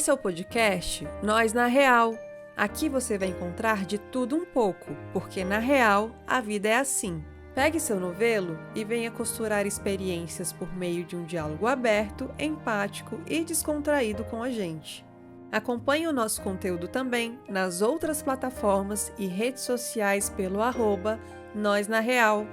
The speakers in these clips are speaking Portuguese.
Esse é o podcast Nós na Real. Aqui você vai encontrar de tudo um pouco, porque na real a vida é assim. Pegue seu novelo e venha costurar experiências por meio de um diálogo aberto, empático e descontraído com a gente. Acompanhe o nosso conteúdo também nas outras plataformas e redes sociais pelo @Nós na Real.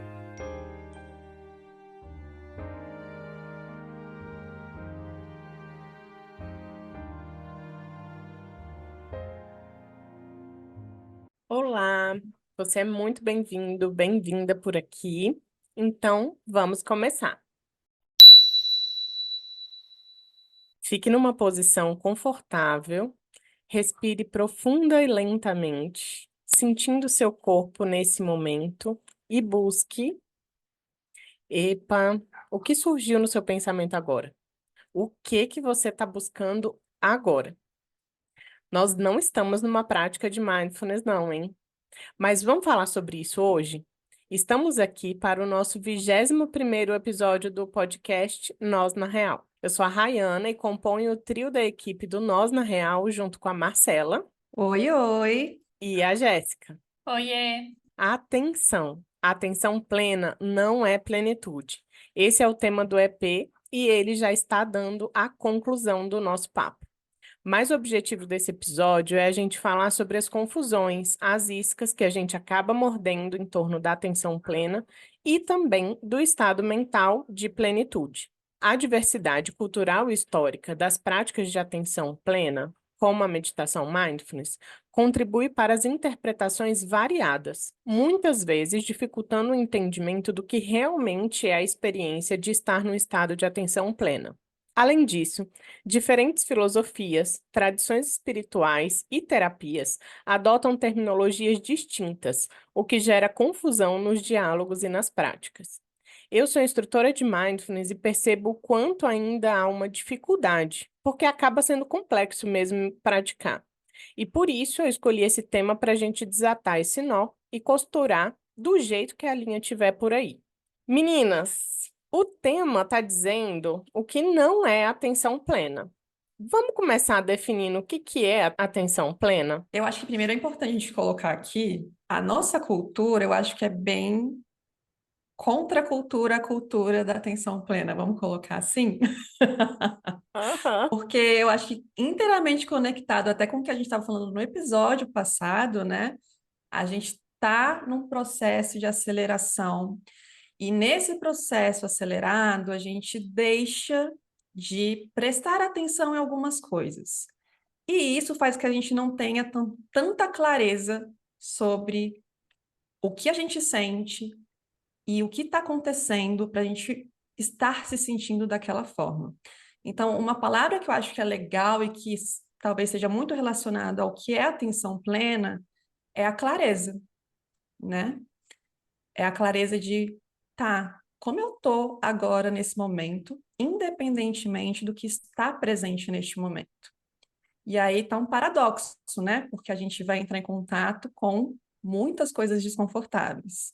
Olá, você é muito bem-vindo, bem-vinda por aqui. Então, vamos começar. Fique numa posição confortável, respire profunda e lentamente, sentindo seu corpo nesse momento e busque, o que surgiu no seu pensamento agora? O que você está buscando agora? Nós não estamos numa prática de mindfulness, não, hein? Mas vamos falar sobre isso hoje? Estamos aqui para o nosso 21º episódio do podcast Nós na Real. Eu sou a Rayana e componho o trio da equipe do Nós na Real junto com a Marcela Oi, oi! e a Jéssica. Oiê! Atenção! Atenção plena não é plenitude. Esse é o tema do EP e ele já está dando a conclusão do nosso papo. Mas o objetivo desse episódio é a gente falar sobre as confusões, as iscas que a gente acaba mordendo em torno da atenção plena e também do estado mental de plenitude. A diversidade cultural e histórica das práticas de atenção plena, como a meditação mindfulness, contribui para as interpretações variadas, muitas vezes dificultando o entendimento do que realmente é a experiência de estar no estado de atenção plena. Além disso, diferentes filosofias, tradições espirituais e terapias adotam terminologias distintas, o que gera confusão nos diálogos e nas práticas. Eu sou instrutora de mindfulness e percebo o quanto ainda há uma dificuldade, porque acaba sendo complexo mesmo praticar. E por isso eu escolhi esse tema para a gente desatar esse nó e costurar do jeito que a linha tiver por aí. Meninas, o tema está dizendo o que não é atenção plena. Vamos começar definindo o que é a atenção plena? Eu acho que primeiro é importante a gente colocar aqui, a nossa cultura, eu acho que é bem contra a cultura da atenção plena, vamos colocar assim? Aham. Porque eu acho que inteiramente conectado até com o que a gente estava falando no episódio passado, né? A gente está num processo de aceleração, e nesse processo acelerado, a gente deixa de prestar atenção em algumas coisas. E isso faz que a gente não tenha tanta clareza sobre o que a gente sente e o que está acontecendo para a gente estar se sentindo daquela forma. Então, uma palavra que eu acho que é legal e que talvez seja muito relacionada ao que é atenção plena é a clareza, né? É a clareza de, tá, como eu tô agora nesse momento, independentemente do que está presente neste momento. E aí tá um paradoxo, né? Porque a gente vai entrar em contato com muitas coisas desconfortáveis.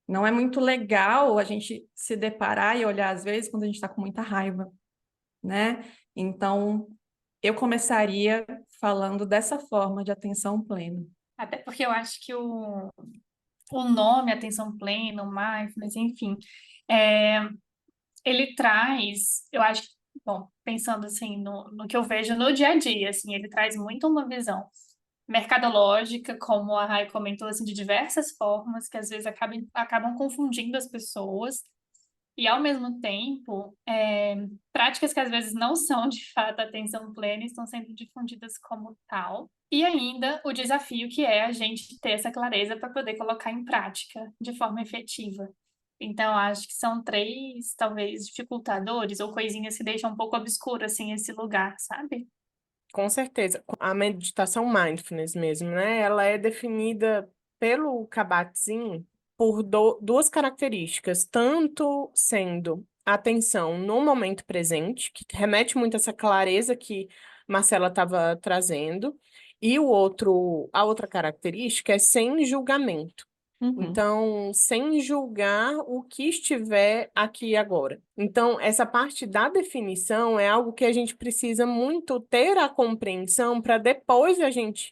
Não é muito legal a gente se deparar e olhar, às vezes, quando a gente está com muita raiva, né? Então, eu começaria falando dessa forma de atenção plena. Até porque eu acho que o nome atenção plena, o mindfulness, enfim, é, ele traz, eu acho, bom, pensando assim no que eu vejo no dia a dia, assim, ele traz muito uma visão mercadológica, como a Rai comentou, assim, de diversas formas que às vezes acabam confundindo as pessoas. E, ao mesmo tempo, práticas que às vezes não são de fato atenção plena estão sendo difundidas como tal. E ainda o desafio que é a gente ter essa clareza para poder colocar em prática de forma efetiva. Então, acho que são três, talvez, dificultadores ou coisinhas que deixam um pouco obscuro, assim, esse lugar, sabe? Com certeza. A meditação mindfulness mesmo, né? Ela é definida pelo Kabat-Zinn por duas características, tanto sendo atenção no momento presente, que remete muito a essa clareza que Marcela estava trazendo, e a outra característica é sem julgamento. Uhum. Então, sem julgar o que estiver aqui e agora. Então, essa parte da definição é algo que a gente precisa muito ter a compreensão para depois a gente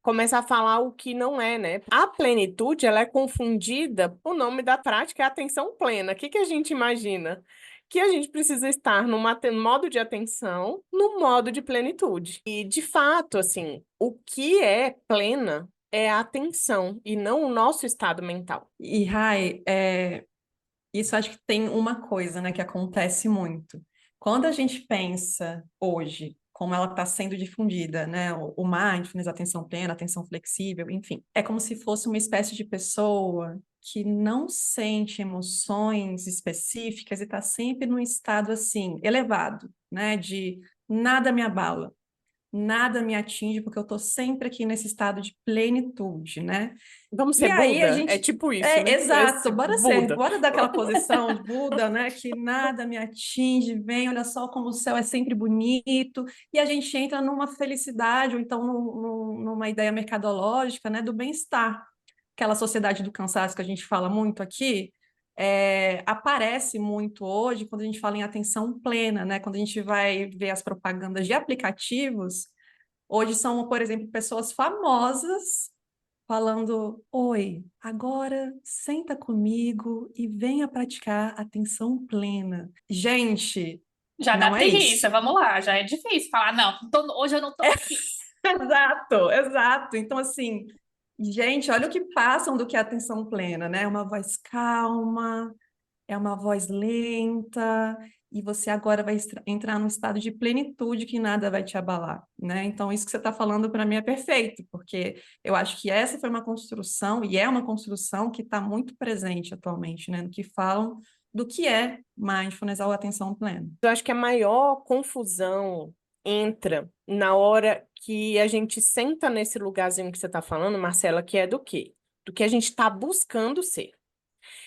começar a falar o que não é, né? A plenitude, ela é confundida, o nome da prática é atenção plena. O que que a gente imagina? Que a gente precisa estar no modo de atenção, no modo de plenitude. E, de fato, assim, o que é plena é a atenção e não o nosso estado mental. E, Rai, isso acho que tem uma coisa, né, que acontece muito. Quando a gente pensa hoje, como ela está sendo difundida, né, o mindfulness, atenção plena, atenção flexível, enfim, é como se fosse uma espécie de pessoa que não sente emoções específicas e está sempre num estado assim, elevado, né, de nada me abala. Nada me atinge, porque eu estou sempre aqui nesse estado de plenitude, né? Vamos E ser aí a Buda? É gente. tipo isso, É, né? exato, Esse Buda. bora dar aquela posição de Buda, né? Que nada me atinge, vem, olha só como o céu é sempre bonito, e a gente entra numa felicidade, ou então numa ideia mercadológica, né? Do bem-estar. Aquela sociedade do cansaço que a gente fala muito aqui, aparece muito hoje quando a gente fala em atenção plena, né? Quando a gente vai ver as propagandas de aplicativos. Hoje são, por exemplo, pessoas famosas falando: Oi, agora senta comigo e venha praticar atenção plena. Gente, Já dá não é preguiça, isso. vamos lá, já é difícil falar, não, hoje eu não tô aqui. Exato, exato. Então, assim, gente, olha o que passam do que é atenção plena, né? É uma voz calma, é uma voz lenta, e você agora vai entrar num estado de plenitude que nada vai te abalar, né? Então, isso que você está falando para mim é perfeito, porque eu acho que essa foi uma construção, e é uma construção que está muito presente atualmente, né? No que falam do que é mindfulness ou atenção plena. Eu acho que a maior confusão entra na hora que a gente senta nesse lugarzinho que você está falando, Marcela, que é do quê? Do que a gente está buscando ser.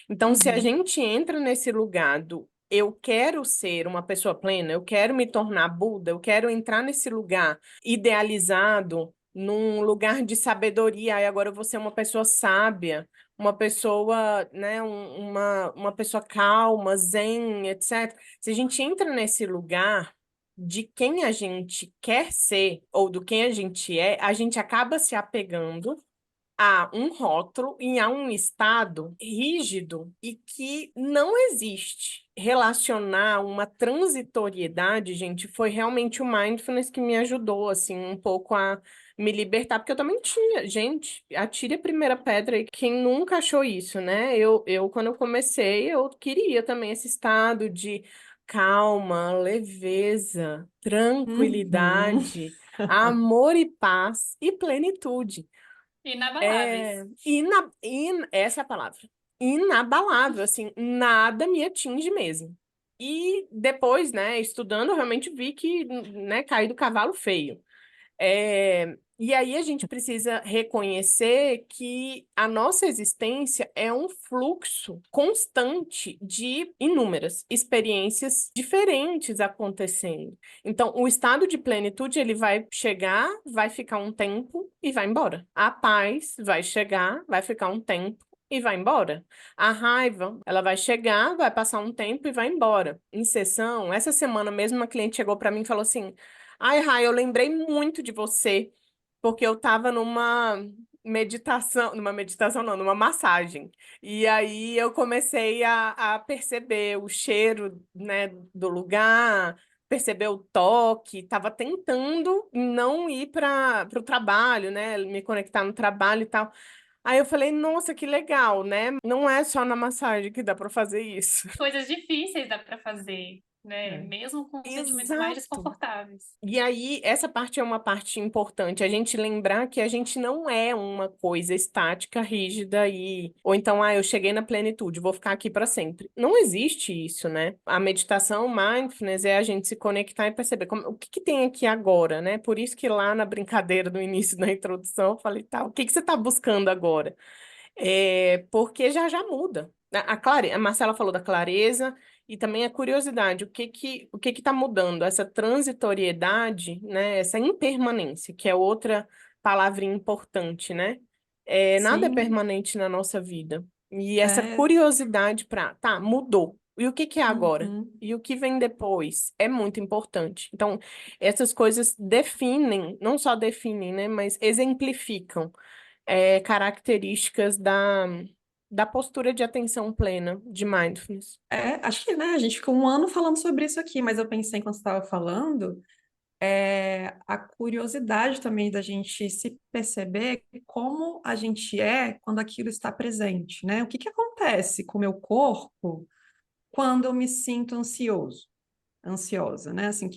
Então, se a Uhum. gente entra nesse lugar do eu quero ser uma pessoa plena, eu quero me tornar Buda, eu quero entrar nesse lugar idealizado, num lugar de sabedoria, e agora eu vou ser uma pessoa sábia, uma pessoa, né, uma pessoa calma, zen, etc. Se a gente entra nesse lugar de quem a gente quer ser ou do quem a gente é, a gente acaba se apegando a um rótulo e a um estado rígido e que não existe. Relacionar uma transitoriedade, gente, foi realmente o mindfulness que me ajudou, assim, um pouco a me libertar, porque eu também tinha, gente, atire a primeira pedra e quem nunca achou isso, né? Quando eu comecei, eu queria também esse estado de calma, leveza, Uhum. tranquilidade, amor e paz e plenitude. Inabaláveis. Essa é a palavra. Inabalável, assim, nada me atinge mesmo. E depois, né, estudando, eu realmente vi que, né, caí do cavalo feio. E aí a gente precisa reconhecer que a nossa existência é um fluxo constante de inúmeras experiências diferentes acontecendo. Então, o estado de plenitude, ele vai chegar, vai ficar um tempo e vai embora. A paz vai chegar, vai ficar um tempo e vai embora. A raiva, ela vai chegar, vai passar um tempo e vai embora. Em sessão, essa semana mesmo, uma cliente chegou para mim e falou assim: Ai, Rai, eu lembrei muito de você, porque eu tava numa meditação não, numa massagem. E aí eu comecei a perceber o cheiro, né, do lugar, perceber o toque, tava tentando não ir para o trabalho, né, me conectar no trabalho e tal. Aí eu falei, nossa, que legal, né? Não é só na massagem que dá para fazer isso. Coisas difíceis dá para fazer, né? É. Mesmo com sentimentos mais Exato. desconfortáveis. E aí, essa parte é uma parte importante, a gente lembrar que a gente não é uma coisa estática, rígida e ou então, eu cheguei na plenitude, vou ficar aqui para sempre. Não existe isso, né? A meditação, mindfulness é a gente se conectar e perceber o que que tem aqui agora, né? Por isso que lá na brincadeira do início da introdução, eu falei, tá, o que que você está buscando agora? Porque já já muda. A Marcela falou da clareza e também a curiosidade, o que que está mudando? Essa transitoriedade, né? Essa impermanência, que é outra palavrinha importante, né? Nada é Sim, permanente na nossa vida. E essa é. curiosidade tá, mudou. E o que que é agora? Uhum. E o que vem depois é muito importante. Então, essas coisas definem, não só definem, né, mas exemplificam características da postura de atenção plena, de mindfulness. Acho que, né, a gente ficou um ano falando sobre isso aqui, mas eu pensei quando você estava falando, a curiosidade também da gente se perceber como a gente é quando aquilo está presente, né? O que que acontece com o meu corpo quando eu me sinto ansiosa, né? Assim,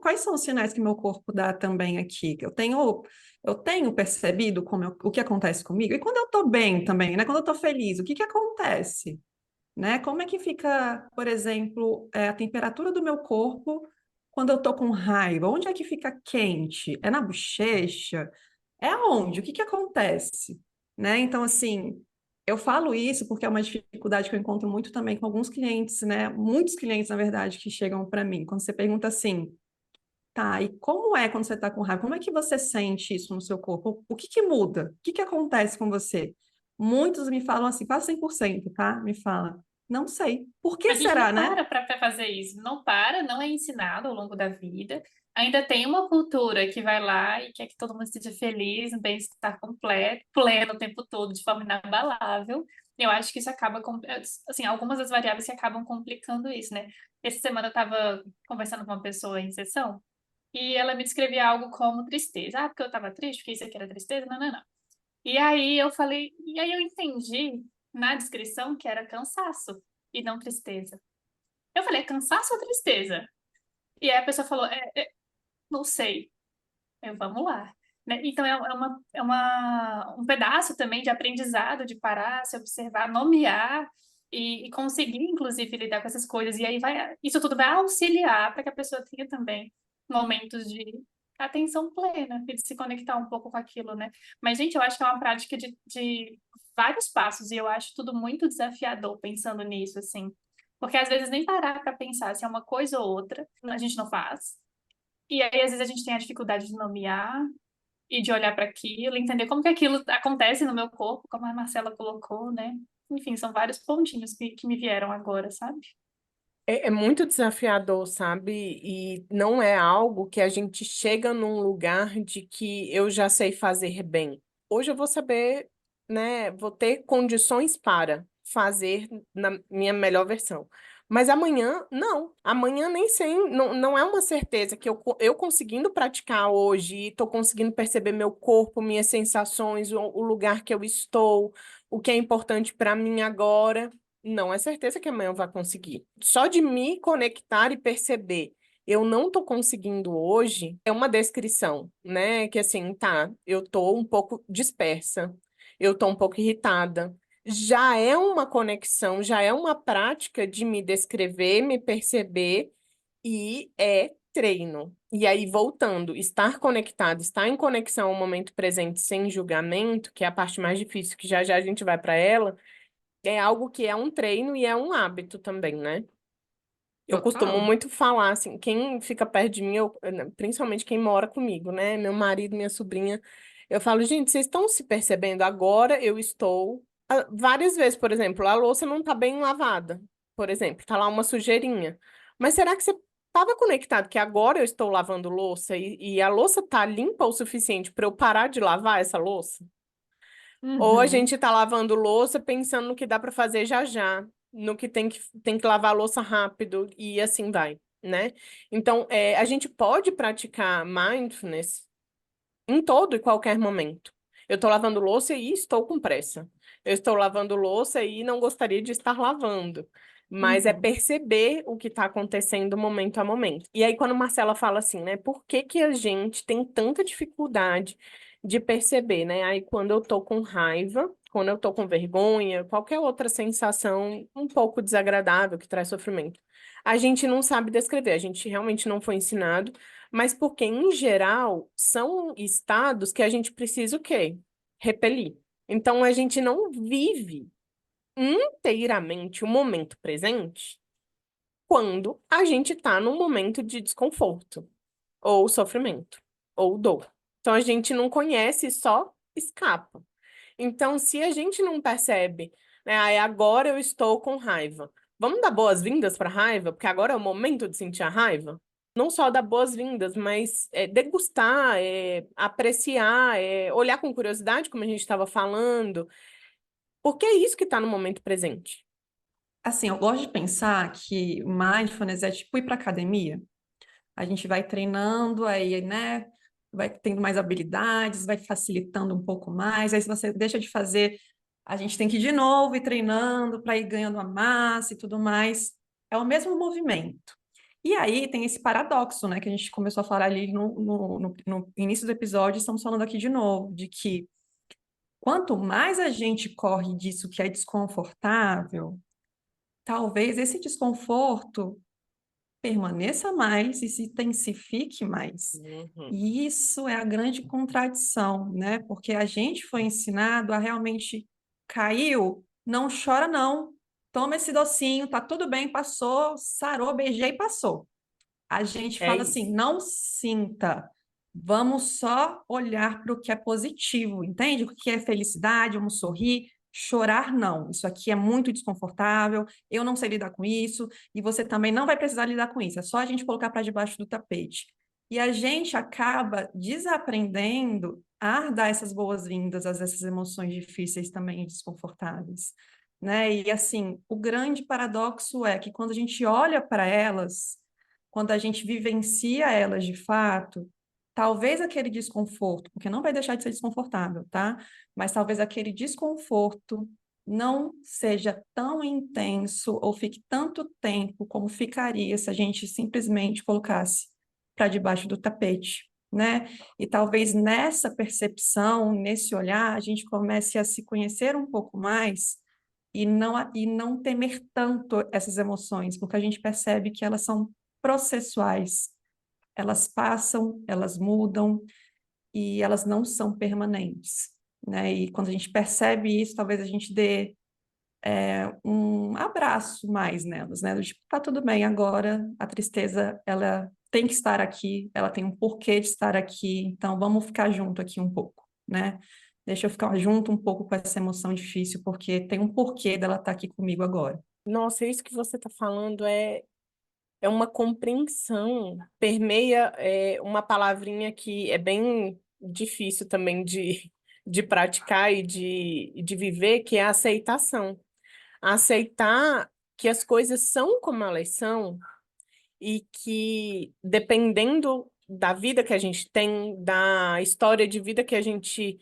quais são os sinais que meu corpo dá também aqui? Eu tenho percebido o que acontece comigo? E quando eu estou bem também, né? Quando eu estou feliz, o que que acontece? Né? Como é que fica, por exemplo, a temperatura do meu corpo quando eu tô com raiva? Onde é que fica quente? É na bochecha? É aonde? O que que acontece? Né? Então, assim, eu falo isso porque é uma dificuldade que eu encontro muito também com alguns clientes, né? Muitos clientes, na verdade, que chegam para mim. Quando você pergunta assim, tá, e como é quando você tá com raiva? Como é que você sente isso no seu corpo? O que que muda? O que que acontece com você? Muitos me falam assim, quase 100%, tá? Me fala, não sei. Por que A gente será, não né? para para fazer isso, não para, não é ensinado ao longo da vida. Ainda tem uma cultura que vai lá e quer que todo mundo esteja feliz, um bem-estar completo, pleno o tempo todo, de forma inabalável. Eu acho que isso acaba, assim, algumas das variáveis que acabam complicando isso, né? Essa semana eu estava conversando com uma pessoa em sessão e ela me descrevia algo como tristeza. Ah, porque eu estava triste, porque isso aqui era tristeza? Não, não, não. E aí eu falei, e aí eu entendi na descrição que era cansaço e não tristeza. Eu falei, é cansaço ou tristeza? E aí a pessoa falou, não sei. Vamos lá. Né? Então um pedaço também de aprendizado, de parar, se observar, nomear e conseguir, inclusive, lidar com essas coisas. E aí isso tudo vai auxiliar para que a pessoa tenha também momentos de atenção plena e de se conectar um pouco com aquilo, né? Mas, gente, eu acho que é uma prática de vários passos e eu acho tudo muito desafiador pensando nisso, assim. Porque às vezes nem parar para pensar se é uma coisa ou outra, a gente não faz. E aí, às vezes, a gente tem a dificuldade de nomear e de olhar para aquilo, entender como que aquilo acontece no meu corpo, como a Marcela colocou, né? Enfim, são vários pontinhos que me vieram agora, sabe? É muito desafiador, sabe? E não é algo que a gente chega num lugar de que eu já sei fazer bem. Hoje eu vou saber, né? Vou ter condições para fazer na minha melhor versão. Mas amanhã, não. Amanhã nem sei, não é uma certeza que eu conseguindo praticar hoje e estou conseguindo perceber meu corpo, minhas sensações, o lugar que eu estou, o que é importante para mim agora. Não é certeza que amanhã eu vá conseguir. Só de me conectar e perceber, eu não tô conseguindo hoje, é uma descrição, né? Que assim, tá, eu tô um pouco dispersa, eu tô um pouco irritada. Já é uma conexão, já é uma prática de me descrever, me perceber e é treino. E aí, voltando, estar conectado, estar em conexão ao momento presente sem julgamento, que é a parte mais difícil, que já já a gente vai para ela é algo que é um treino e é um hábito também, né? Eu costumo Total. muito falar, assim, quem fica perto de mim, principalmente quem mora comigo, né? Meu marido, minha sobrinha, eu falo, gente, vocês estão se percebendo? Agora eu estou. Várias vezes, por exemplo, a louça não tá bem lavada, por exemplo, tá lá uma sujeirinha. Mas será que você estava conectado que agora eu estou lavando louça e a louça tá limpa o suficiente para eu parar de lavar essa louça? Ou a Uhum. gente tá lavando louça pensando no que dá para fazer já já, no que tem que lavar a louça rápido e assim vai, né? Então, a gente pode praticar mindfulness em todo e qualquer momento. Eu estou lavando louça e estou com pressa. Eu estou lavando louça e não gostaria de estar lavando. Mas é Uhum. perceber o que está acontecendo momento a momento. E aí, quando Marcela fala assim, né? Por que que a gente tem tanta dificuldade de perceber, né? Aí, quando eu tô com raiva, quando eu tô com vergonha, qualquer outra sensação um pouco desagradável que traz sofrimento, a gente não sabe descrever, a gente realmente não foi ensinado mas porque, em geral, são estados que a gente precisa o quê? Repelir. Então, a gente não vive inteiramente o momento presente quando a gente está num momento de desconforto, ou sofrimento, ou dor. Então, a gente não conhece e só escapa. Então, se a gente não percebe, né, aí agora eu estou com raiva. Vamos dar boas-vindas para a raiva, porque agora é o momento de sentir a raiva? Não só dar boas-vindas, mas degustar, apreciar, olhar com curiosidade, como a gente estava falando, porque é isso que está no momento presente. Assim, eu gosto de pensar que mindfulness é tipo ir para academia. A gente vai treinando aí, né? Vai tendo mais habilidades, vai facilitando um pouco mais. Aí, se você deixa de fazer, a gente tem que ir de novo ir treinando para ir ganhando a massa e tudo mais. É o mesmo movimento. E aí tem esse paradoxo, né? Que a gente começou a falar ali no início do episódio, estamos falando aqui de novo, de que quanto mais a gente corre disso que é desconfortável, talvez esse desconforto permaneça mais e se intensifique mais. Uhum. E isso é a grande contradição, né? Porque a gente foi ensinado a realmente caiu, não chora não. Toma esse docinho, tá tudo bem, passou, sarou, beijei e passou. A gente É fala isso. assim, não sinta. Vamos só olhar para o que é positivo, entende? O que é felicidade, vamos sorrir. Chorar, não. Isso aqui é muito desconfortável, eu não sei lidar com isso, e você também não vai precisar lidar com isso. É só a gente colocar para debaixo do tapete. E a gente acaba desaprendendo a dar essas boas-vindas a essas emoções difíceis também e desconfortáveis, né? E assim, o grande paradoxo é que quando a gente olha para elas, quando a gente vivencia elas de fato, talvez aquele desconforto, porque não vai deixar de ser desconfortável, tá? Mas talvez aquele desconforto não seja tão intenso ou fique tanto tempo como ficaria se a gente simplesmente colocasse para debaixo do tapete, né? E talvez nessa percepção, nesse olhar, a gente comece a se conhecer um pouco mais e não temer tanto essas emoções, porque a gente percebe que elas são processuais, elas passam, elas mudam e elas não são permanentes, né? E quando a gente percebe isso, talvez a gente dê um abraço mais nelas, né? Do tipo, tá tudo bem agora, a tristeza, ela tem que estar aqui, ela tem um porquê de estar aqui, então vamos ficar junto aqui um pouco, né? Deixa eu ficar junto um pouco com essa emoção difícil, porque tem um porquê dela estar aqui comigo agora. Nossa, isso que você está falando é uma compreensão, permeia uma palavrinha que é bem difícil também de praticar e de viver, que é a aceitação. Aceitar que as coisas são como elas são e que, dependendo da vida que a gente tem, da história de vida que a gente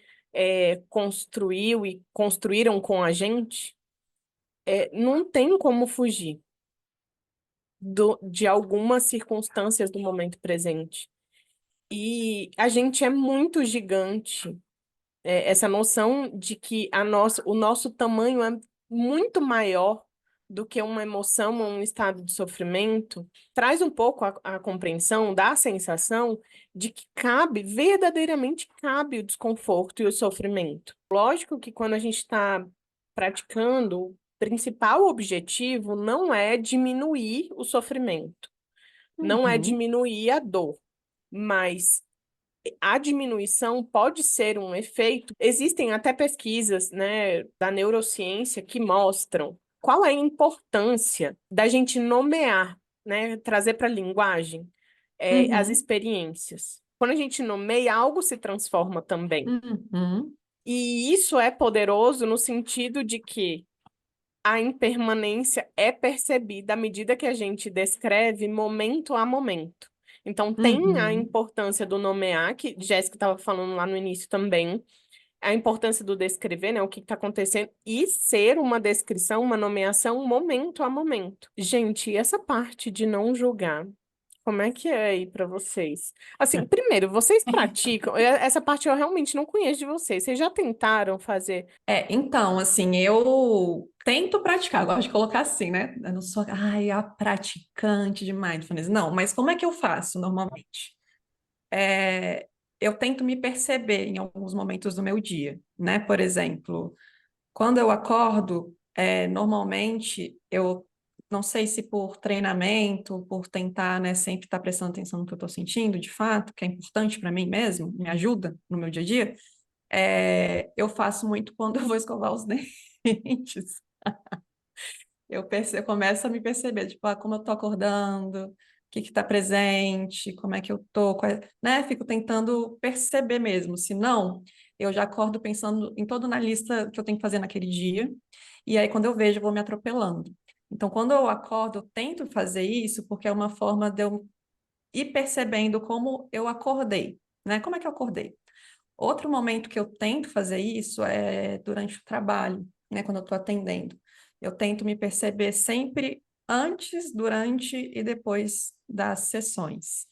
construiu e construíram com a gente, não tem como fugir de algumas circunstâncias do momento presente. E a gente é muito gigante. Essa noção de que o nosso tamanho é muito maior do que uma emoção ou um estado de sofrimento, traz um pouco a compreensão, dá a sensação de que verdadeiramente cabe o desconforto e o sofrimento. Lógico que quando a gente está praticando, o principal objetivo não é diminuir o sofrimento, não é Uhum, diminuir a dor, mas a diminuição pode ser um efeito. Existem até pesquisas, né, da neurociência que mostram qual é a importância da gente nomear, né, trazer para a linguagem, as uhum, experiências. Quando a gente nomeia, algo se transforma também. uhum, E isso é poderoso no sentido de que a impermanência é percebida à medida que a gente descreve momento a momento. Então, tem a uhum. importância do nomear, que Jéssica estava falando lá no início também, a importância do descrever, né, o que está acontecendo, e ser uma descrição, uma nomeação, momento a momento. Gente, e essa parte de não julgar? Como é que é aí para vocês? Assim, primeiro, vocês praticam? Essa parte eu realmente não conheço de vocês. Vocês já tentaram fazer? Então, assim, eu tento praticar, gosto de colocar assim, né? Eu não sou, ai, a praticante de mindfulness. Não, mas como é que eu faço normalmente? É, eu tento me perceber em alguns momentos do meu dia, né? Por exemplo, quando eu acordo, normalmente eu não sei se por treinamento, por tentar, né, sempre estar prestando atenção no que eu estou sentindo, de fato, que é importante para mim mesmo, me ajuda no meu dia a dia. Eu faço muito quando eu vou escovar os dentes. Eu começo a me perceber, tipo, como eu tô acordando, o que que tá presente, como é que eu tô, né? Fico tentando perceber mesmo. Se não, eu já acordo pensando em toda na lista que eu tenho que fazer naquele dia. E aí, quando eu vejo, eu vou me atropelando. Então, quando eu acordo, eu tento fazer isso porque é uma forma de eu ir percebendo como eu acordei, né? Como é que eu acordei? Outro momento que eu tento fazer isso é durante o trabalho, né, quando eu estou atendendo. Eu tento me perceber sempre antes, durante e depois das sessões.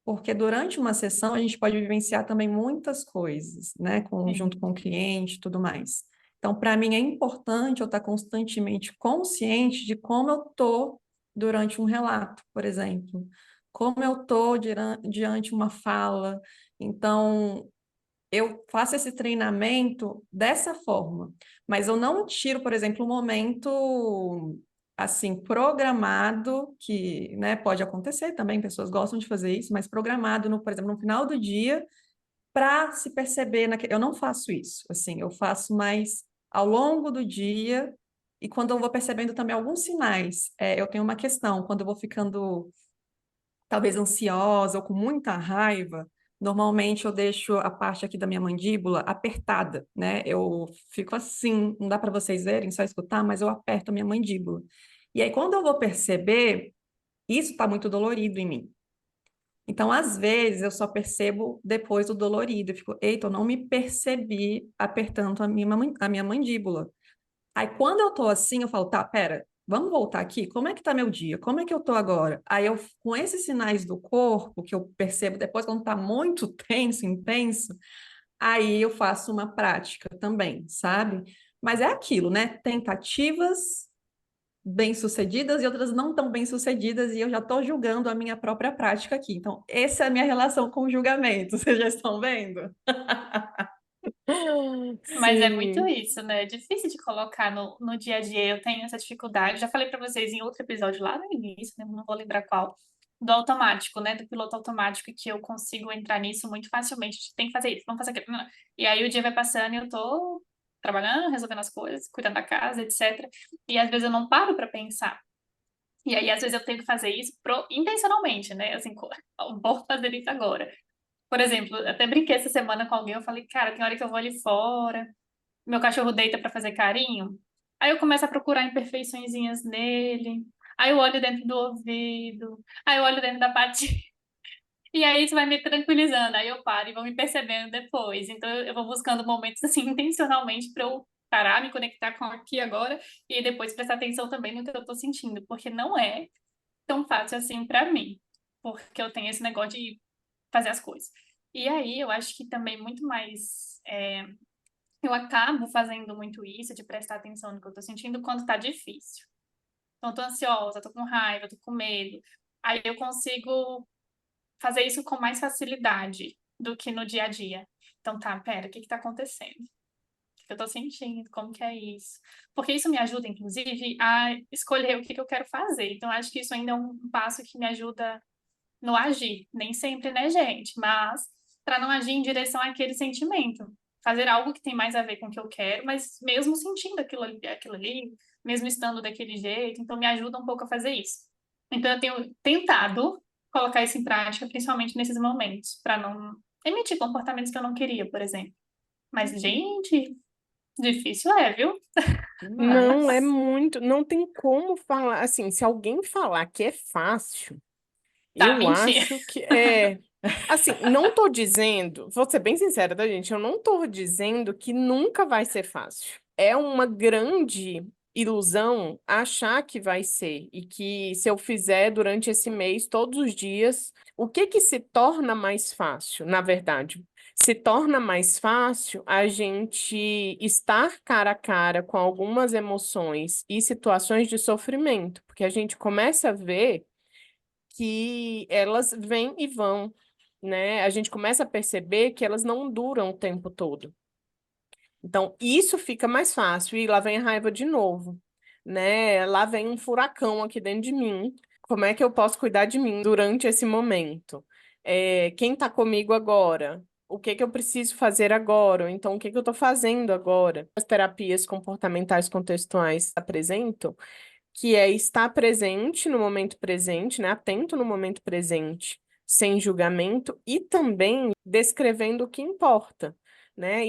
Porque durante uma sessão a gente pode vivenciar também muitas coisas, né, junto Sim. com o cliente e tudo mais. Então, para mim é importante eu estar constantemente consciente de como eu estou durante um relato, por exemplo, como eu estou diante uma fala. Então, eu faço esse treinamento dessa forma, mas eu não tiro, por exemplo, um momento assim programado que, né, pode acontecer também, pessoas gostam de fazer isso, mas programado no, por exemplo, no final do dia para se perceber eu não faço isso, assim, eu faço mais ao longo do dia e quando eu vou percebendo também alguns sinais. Eu tenho uma questão, quando eu vou ficando talvez ansiosa ou com muita raiva, normalmente eu deixo a parte aqui da minha mandíbula apertada, né? Eu fico assim, não dá para vocês verem, só escutar, mas eu aperto a minha mandíbula. E aí, quando eu vou perceber, isso está muito dolorido em mim. Então, às vezes, eu só percebo depois do dolorido. Eu fico, eita, eu não me percebi apertando a minha mandíbula. Aí quando eu tô assim, eu falo, tá, pera, vamos voltar aqui? Como é que tá meu dia? Como é que eu tô agora? Aí eu, com esses sinais do corpo, que eu percebo depois quando tá muito tenso, intenso, aí eu faço uma prática também, sabe? Mas é aquilo, né? Tentativas bem-sucedidas e outras não tão bem-sucedidas, e eu já tô julgando a minha própria prática aqui. Então, essa é a minha relação com o julgamento. Vocês já estão vendo? Mas é muito Sim. isso, né? É difícil de colocar no dia a dia. Eu tenho essa dificuldade. Já falei para vocês em outro episódio lá no início, né? Não vou lembrar qual. Do automático, né? Do piloto automático, que eu consigo entrar nisso muito facilmente. Tem que fazer isso, vamos fazer aquilo. Não. E aí o dia vai passando e eu tô trabalhando, resolvendo as coisas, cuidando da casa, etc. E às vezes eu não paro para pensar. E aí, às vezes, eu tenho que fazer isso intencionalmente, né? Assim, vou fazer isso agora. Por exemplo, até brinquei essa semana com alguém, eu falei, cara, tem hora que eu vou ali fora, meu cachorro deita pra fazer carinho, aí eu começo a procurar imperfeiçõezinhas nele, aí eu olho dentro do ouvido, aí eu olho dentro da patinha, e aí isso vai me tranquilizando, aí eu paro e vou me percebendo depois. Então eu vou buscando momentos assim intencionalmente pra eu parar, me conectar com aqui e agora e depois prestar atenção também no que eu tô sentindo, porque não é tão fácil assim pra mim, porque eu tenho esse negócio de fazer as coisas. E aí eu acho que também muito mais eu acabo fazendo muito isso, de prestar atenção no que eu tô sentindo quando tá difícil. Então, eu tô ansiosa, tô com raiva, tô com medo. Aí eu consigo fazer isso com mais facilidade do que no dia a dia. Então, tá, pera, o que que tá acontecendo? O que que eu tô sentindo? Como que é isso? Porque isso me ajuda, inclusive, a escolher o que que eu quero fazer. Então, acho que isso ainda é um passo que me ajuda no agir. Nem sempre, né, gente? Mas para não agir em direção àquele sentimento. Fazer algo que tem mais a ver com o que eu quero, mas mesmo sentindo aquilo ali, mesmo estando daquele jeito. Então, me ajuda um pouco a fazer isso. Então, eu tenho tentado colocar isso em prática, principalmente nesses momentos, para não emitir comportamentos que eu não queria, por exemplo. Mas, gente, difícil é, viu? Não é Mas muito, não tem como falar, assim, se alguém falar que é fácil, Tá, eu mentira. acho que é. Assim, não tô dizendo, vou ser bem sincera, tá, gente? Eu não tô dizendo que nunca vai ser fácil. É uma grande ilusão achar que vai ser e que se eu fizer durante esse mês, todos os dias, o que que se torna mais fácil, na verdade? Se torna mais fácil a gente estar cara a cara com algumas emoções e situações de sofrimento, porque a gente começa a ver que elas vêm e vão, né? A gente começa a perceber que elas não duram o tempo todo. Então, isso fica mais fácil. E lá vem a raiva de novo, né? Lá vem um furacão aqui dentro de mim. Como é que eu posso cuidar de mim durante esse momento? Quem está comigo agora? o que que eu preciso fazer agora, ou então o que que eu estou fazendo agora. As terapias comportamentais contextuais apresentam que é estar presente no momento presente, né? Atento no momento presente, sem julgamento e também descrevendo o que importa, né?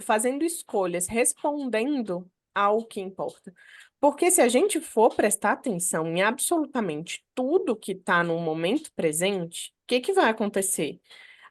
Fazendo escolhas, respondendo ao que importa. Porque se a gente for prestar atenção em absolutamente tudo que está no momento presente, o que que vai acontecer?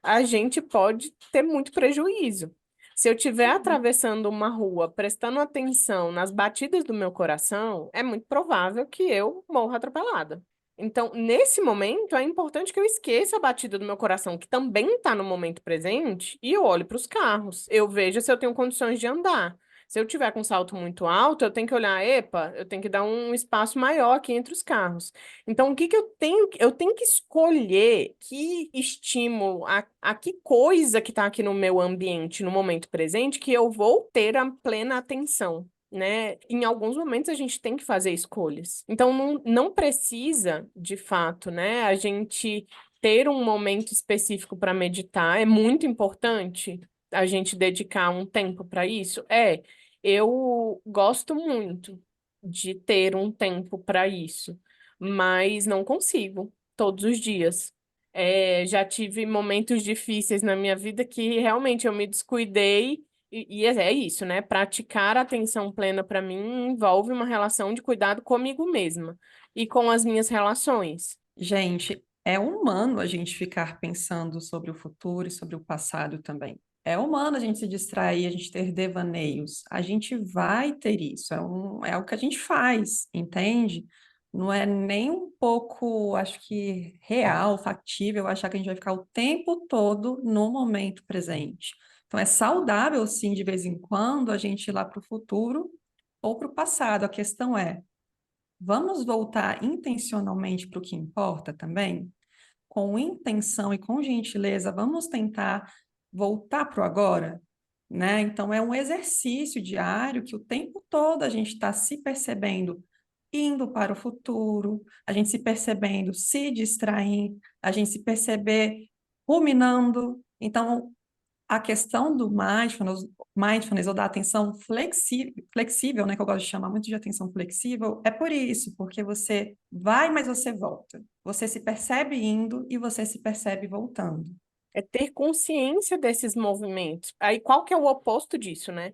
A gente pode ter muito prejuízo. Se eu estiver atravessando uma rua, prestando atenção nas batidas do meu coração, é muito provável que eu morra atropelada. Então, nesse momento, é importante que eu esqueça a batida do meu coração, que também está no momento presente, e eu olhe para os carros. Eu vejo se eu tenho condições de andar. Se eu tiver com um salto muito alto, eu tenho que olhar, epa, eu tenho que dar um espaço maior aqui entre os carros. Então, o que que eu tenho? Eu tenho que escolher que estímulo, a que coisa que está aqui no meu ambiente, no momento presente, que eu vou ter a plena atenção. Né? Em alguns momentos a gente tem que fazer escolhas. Então, não precisa, de fato, né, a gente ter um momento específico para meditar. É muito importante a gente dedicar um tempo para isso. Eu gosto muito de ter um tempo para isso, mas não consigo todos os dias. Já tive momentos difíceis na minha vida que realmente eu me descuidei, e é isso, né? Praticar a atenção plena para mim envolve uma relação de cuidado comigo mesma e com as minhas relações. Gente, é humano a gente ficar pensando sobre o futuro e sobre o passado também. É humano a gente se distrair, a gente ter devaneios. A gente vai ter isso, é o que a gente faz, entende? Não é nem um pouco, acho que, real, factível, achar que a gente vai ficar o tempo todo no momento presente. Então, é saudável, sim, de vez em quando, a gente ir lá para o futuro ou para o passado. A questão é, vamos voltar intencionalmente para o que importa também? Com intenção e com gentileza, vamos tentar voltar para o agora, né? Então, é um exercício diário que o tempo todo a gente está se percebendo indo para o futuro, a gente se percebendo se distraindo, a gente se perceber ruminando. Então, a questão do mindfulness ou da atenção flexível, né, que eu gosto de chamar muito de atenção flexível, é por isso, porque você vai, mas você volta. Você se percebe indo e você se percebe voltando. É ter consciência desses movimentos. Aí, qual que é o oposto disso, né?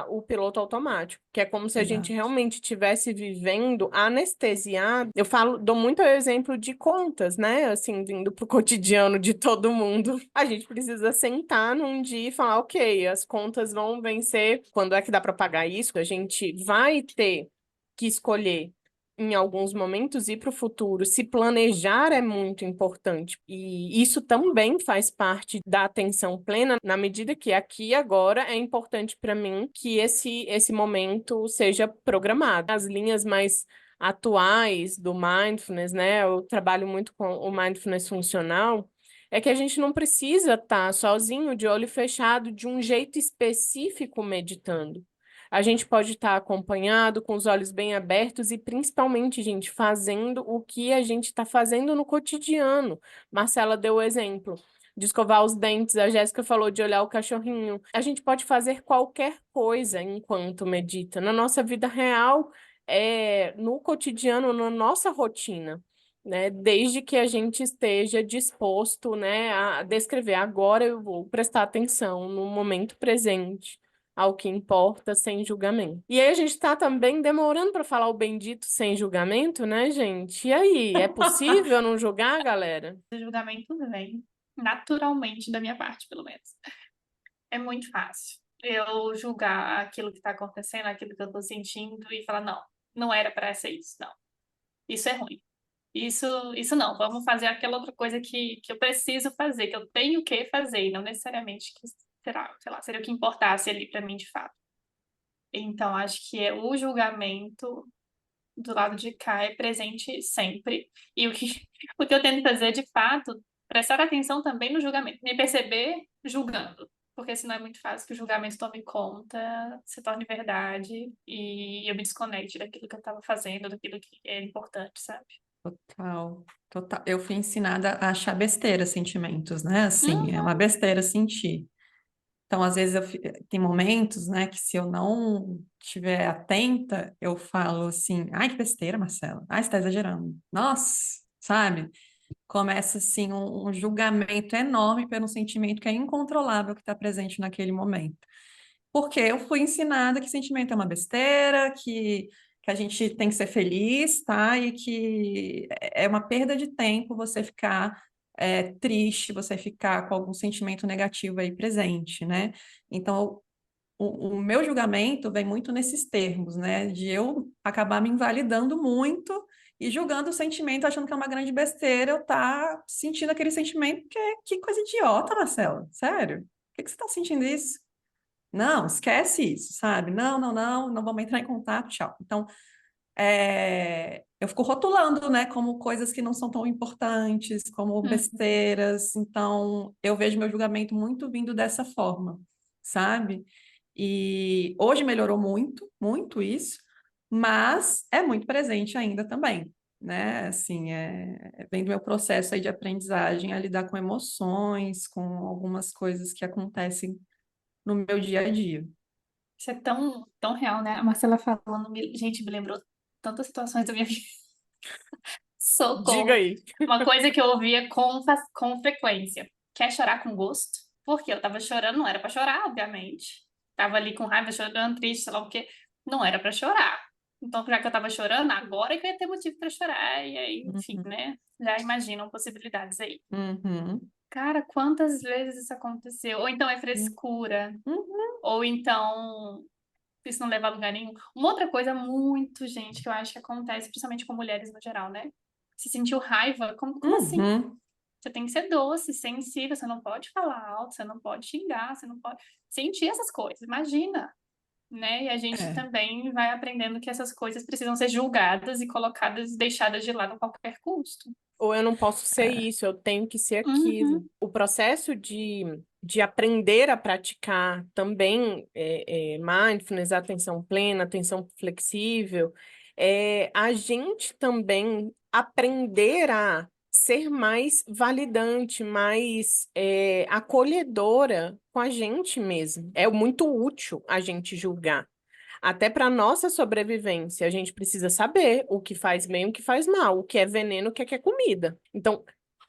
O piloto automático, que é como se a gente Exato. realmente estivesse vivendo anestesiado. Eu dou muito exemplo de contas, né? Assim, vindo pro cotidiano de todo mundo. A gente precisa sentar num dia e falar, ok, as contas vão vencer. Quando é que dá para pagar isso? A gente vai ter que escolher em alguns momentos e para o futuro. Se planejar é muito importante. E isso também faz parte da atenção plena, na medida que aqui e agora é importante para mim que esse momento seja programado. As linhas mais atuais do mindfulness, né? Eu trabalho muito com o mindfulness funcional. É que a gente não precisa estar sozinho, de olho fechado, de um jeito específico meditando. A gente pode estar acompanhado, com os olhos bem abertos e, principalmente, gente, fazendo o que a gente está fazendo no cotidiano. Marcela deu o exemplo de escovar os dentes, a Jéssica falou de olhar o cachorrinho. A gente pode fazer qualquer coisa enquanto medita, na nossa vida real, no cotidiano, na nossa rotina. Né, desde que a gente esteja disposto, né, a descrever. Agora eu vou prestar atenção no momento presente ao que importa, sem julgamento. E aí a gente tá também demorando para falar o bendito sem julgamento, né, gente? E aí, é possível não julgar, galera? O julgamento vem naturalmente da minha parte, pelo menos. É muito fácil eu julgar aquilo que está acontecendo, aquilo que eu estou sentindo e falar, não, não era para ser isso, não. Isso é ruim. Isso não, vamos fazer aquela outra coisa que eu preciso fazer, que eu tenho que fazer, e não necessariamente que será, sei lá, seria o que importasse ali para mim de fato. Então, acho que é o julgamento do lado de cá é presente sempre. E o que eu tento fazer, de fato, prestar atenção também no julgamento, me perceber julgando. Porque senão é muito fácil que o julgamento tome conta, se torne verdade e eu me desconecte daquilo que eu estava fazendo, daquilo que é importante, sabe? Total, total. Eu fui ensinada a achar besteira sentimentos, né? Assim, é uma Uhum, besteira sentir. Então, às vezes, tem momentos, né, que se eu não estiver atenta, eu falo assim, ai, que besteira, Marcela. Ai, você tá exagerando. Nossa, sabe? Começa, assim, um julgamento enorme pelo sentimento que é incontrolável que está presente naquele momento. Porque eu fui ensinada que sentimento é uma besteira, que a gente tem que ser feliz, tá? E que é uma perda de tempo você ficar triste, você ficar com algum sentimento negativo aí presente, né? Então, o meu julgamento vem muito nesses termos, né? De eu acabar me invalidando muito e julgando o sentimento, achando que é uma grande besteira, eu tá sentindo aquele sentimento que coisa idiota, Marcela. Sério? Por que você tá sentindo isso? Não, esquece isso, sabe? Não, não, não, não vamos entrar em contato, tchau. Então, eu fico rotulando, né, como coisas que não são tão importantes, como uhum. besteiras. Então, eu vejo meu julgamento muito vindo dessa forma, sabe? E hoje melhorou muito, muito isso, mas é muito presente ainda também, né? Assim, vem do meu processo aí de aprendizagem a lidar com emoções, com algumas coisas que acontecem no meu dia a dia. Isso é tão, tão real, né? A Marcela falando, gente, me lembrou tantas situações da minha vida. Diga Socorro. aí. Uma coisa que eu ouvia com frequência. Quer chorar com gosto? Porque eu tava chorando, não era pra chorar, obviamente. Tava ali com raiva, chorando, triste, sei lá o quê. Não era pra chorar. Então, já que eu tava chorando, agora que eu ia ter motivo pra chorar. E aí, enfim, Uhum, né? Já imaginam possibilidades aí. uhum, Cara, quantas vezes isso aconteceu? Ou então é frescura, uhum, ou então isso não leva a lugar nenhum. Uma outra coisa muito, gente, que eu acho que acontece, principalmente com mulheres no geral, né? Se sentiu raiva, como assim? uhum. Você tem que ser doce, sensível, você não pode falar alto, você não pode xingar, você não pode sentir essas coisas, imagina, né? E a gente É. também vai aprendendo que essas coisas precisam ser julgadas e colocadas, deixadas de lado a qualquer custo. Ou eu não posso ser isso, eu tenho que ser aquilo. Uhum. O processo de aprender a praticar também mindfulness, atenção plena, atenção flexível, é a gente também aprender a ser mais validante, mais acolhedora com a gente mesmo. É muito útil a gente julgar. Até para nossa sobrevivência, a gente precisa saber o que faz bem e o que faz mal, o que é veneno, o que é comida. Então,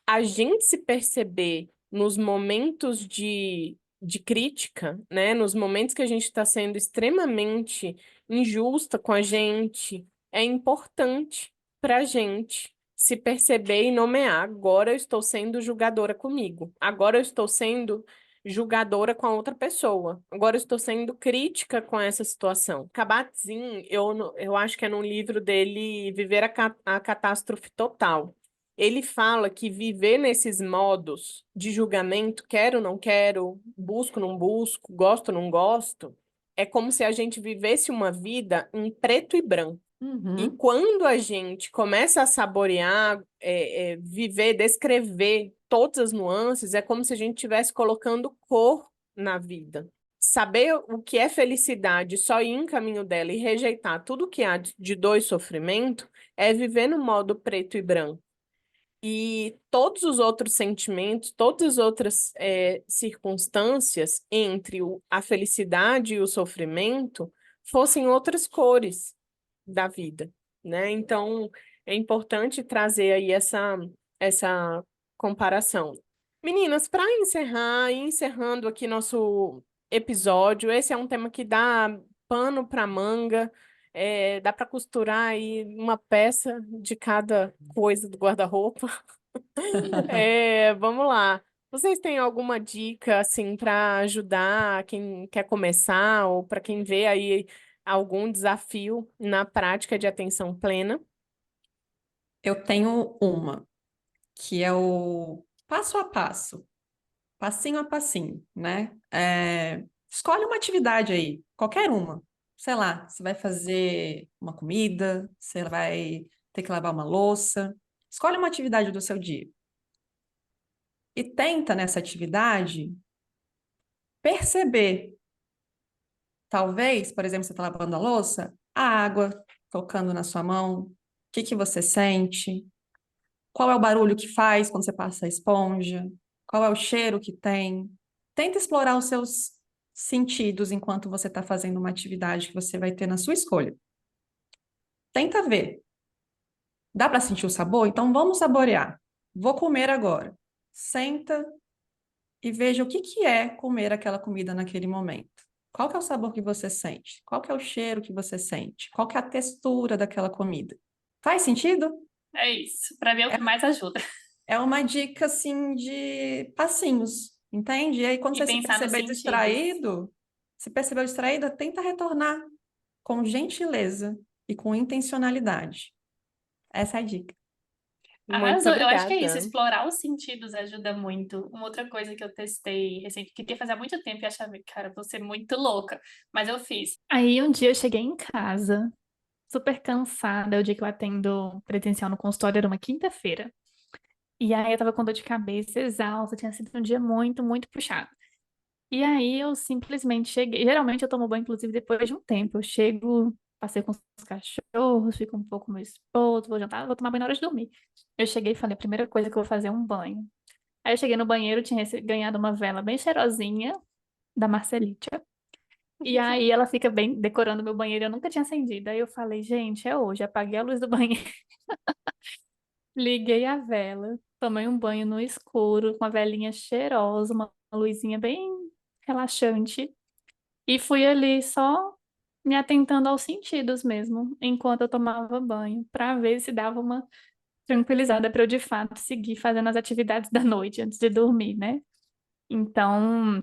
a gente se perceber nos momentos de crítica, né? Nos momentos que a gente está sendo extremamente injusta com a gente, é importante para a gente se perceber e nomear. Agora eu estou sendo julgadora comigo. Agora eu estou sendo julgadora com a outra pessoa. Agora eu estou sendo crítica com essa situação. Kabat-Zinn, eu acho que é num livro dele, Viver a Catástrofe Total. Ele fala que viver nesses modos de julgamento, quero, não quero, busco, não busco, gosto, não gosto, é como se a gente vivesse uma vida em preto e branco. E Uhum. quando a gente começa a saborear, viver, descrever todas as nuances, é como se a gente estivesse colocando cor na vida. Saber o que é felicidade, só ir em caminho dela e rejeitar tudo que há de dor e sofrimento, é viver no modo preto e branco. E todos os outros sentimentos, todas as outras circunstâncias entre a felicidade e o sofrimento fossem outras cores da vida, né? Então, é importante trazer aí essa comparação. Meninas, para encerrar, e encerrando aqui nosso episódio, esse é um tema que dá pano para manga, dá para costurar aí uma peça de cada coisa do guarda-roupa. Vamos lá. Vocês têm alguma dica assim para ajudar quem quer começar ou para quem vê aí algum desafio na prática de atenção plena? Eu tenho uma, que é o passo a passo, passinho a passinho, né? Escolhe uma atividade aí, qualquer uma. Sei lá, você vai fazer uma comida, você vai ter que lavar uma louça. Escolhe uma atividade do seu dia. E tenta nessa atividade perceber. Talvez, por exemplo, você está lavando a louça, a água tocando na sua mão, o que que você sente? Qual é o barulho que faz quando você passa a esponja? Qual é o cheiro que tem? Tenta explorar os seus sentidos enquanto você está fazendo uma atividade que você vai ter na sua escolha. Tenta ver. Dá para sentir o sabor? Então vamos saborear. Vou comer agora. Senta e veja o que que é comer aquela comida naquele momento. Qual que é o sabor que você sente? Qual que é o cheiro que você sente? Qual que é a textura daquela comida? Faz sentido? É isso. Para mim é o que mais ajuda. É uma dica assim de passinhos, entende? E aí quando E você se pensar nos perceber sentidos. distraído, se percebeu distraída, tenta retornar com gentileza e com intencionalidade. Essa é a dica. Muito Arrasou. Eu acho que é isso. obrigada. Explorar os sentidos ajuda muito. Uma outra coisa que eu testei recente, que queria fazer há muito tempo e achava, cara, vou ser muito louca. Mas eu fiz. Aí um dia eu cheguei em casa, super cansada. O dia que eu atendo presencial no consultório era uma quinta-feira. E aí eu tava com dor de cabeça, exausta, tinha sido um dia muito, muito puxado. E aí eu simplesmente cheguei. Geralmente eu tomo banho, inclusive, depois de um tempo. Eu chego, passei com os cachorros, fico um pouco com meu esposo, vou jantar, vou tomar banho na hora de dormir. Eu cheguei e falei, a primeira coisa que eu vou fazer é um banho. Aí eu cheguei no banheiro, tinha ganhado uma vela bem cheirosinha da Marcelitia. E aí ela fica bem decorando meu banheiro, eu nunca tinha acendido. Aí eu falei, gente, é hoje. Apaguei a luz do banheiro, liguei a vela, tomei um banho no escuro, com a velinha cheirosa, uma luzinha bem relaxante. E fui ali só me atentando aos sentidos mesmo, enquanto eu tomava banho, para ver se dava uma tranquilizada para eu de fato seguir fazendo as atividades da noite antes de dormir, né? Então,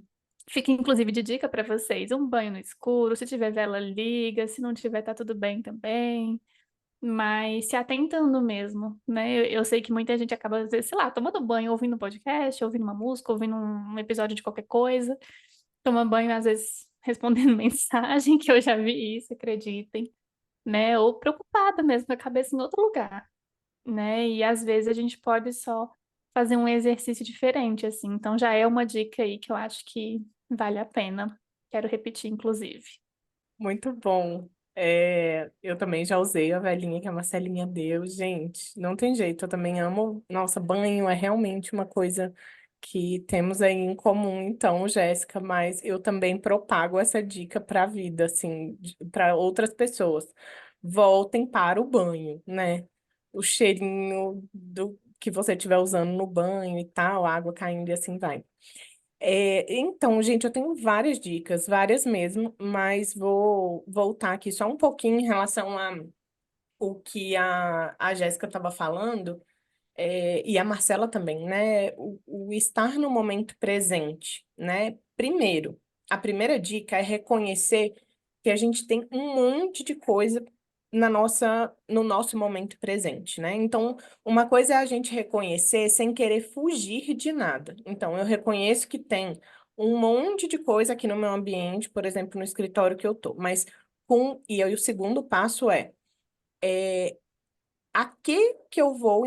fica inclusive de dica para vocês, um banho no escuro, se tiver vela liga, se não tiver tá tudo bem também, mas se atentando mesmo, né? Eu sei que muita gente acaba, às vezes, sei lá, tomando banho, ouvindo um podcast, ouvindo uma música, ouvindo um episódio de qualquer coisa, toma banho, às vezes, respondendo mensagem, que eu já vi isso, acreditem, né? Ou preocupada mesmo, com a cabeça em outro lugar, né? E às vezes a gente pode só fazer um exercício diferente, assim. Então já é uma dica aí que eu acho que vale a pena. Quero repetir, inclusive. Muito bom. Eu também já usei a velhinha que a Marcelinha deu. Gente, não tem jeito. Eu também amo. Nossa, banho é realmente uma coisa que temos aí em comum, então, Jéssica, mas eu também propago essa dica para a vida, assim, para outras pessoas. Voltem para o banho, né? O cheirinho do que você estiver usando no banho e tal, água caindo e assim vai. Então, gente, eu tenho várias dicas, várias mesmo, mas vou voltar aqui só um pouquinho em relação a o que a Jéssica estava falando, e a Marcela também, né? O estar no momento presente, né? Primeiro, a primeira dica é reconhecer que a gente tem um monte de coisa no nosso momento presente, né? Então, uma coisa é a gente reconhecer sem querer fugir de nada. Então, eu reconheço que tem um monte de coisa aqui no meu ambiente, por exemplo, no escritório que eu tô, mas e aí o segundo passo é a que eu vou